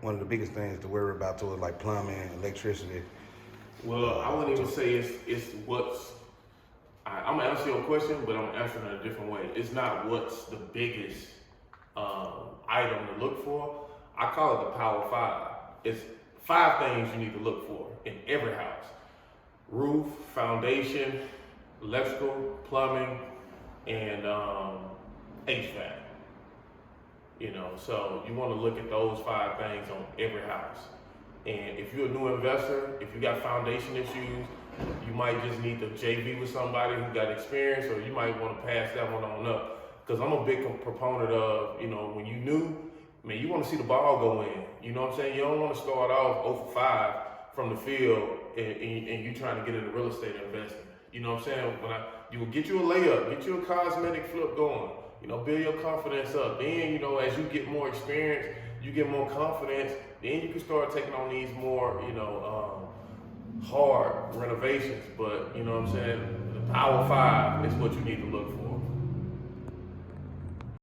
one of the biggest things to worry about towards like plumbing, electricity? Well, I wouldn't even say it's what's. I'm gonna answer your question, but I'm answering it a different way. It's not what's the biggest item to look for. I call it the Power Five. It's 5 things you need to look for in every house: roof, foundation, electrical, plumbing, and HVAC. You know, so you want to look at those 5 things on every house. And if you're a new investor, if you got foundation issues, you might just need to JV with somebody who got experience, or you might want to pass that one on up. Because I'm a big proponent of, you know, when you new, man, you want to see the ball go in. You know what I'm saying? You don't want to start off 0 for 5 from the field and you trying to get into real estate investing. You know what I'm saying? You will get you a layup, get you a cosmetic flip going. You know, build your confidence up. Then, you know, as you get more experience, you get more confidence, then you can start taking on these more, you know, hard renovations. But, you know what I'm saying? The Power 5 is what you need to look for.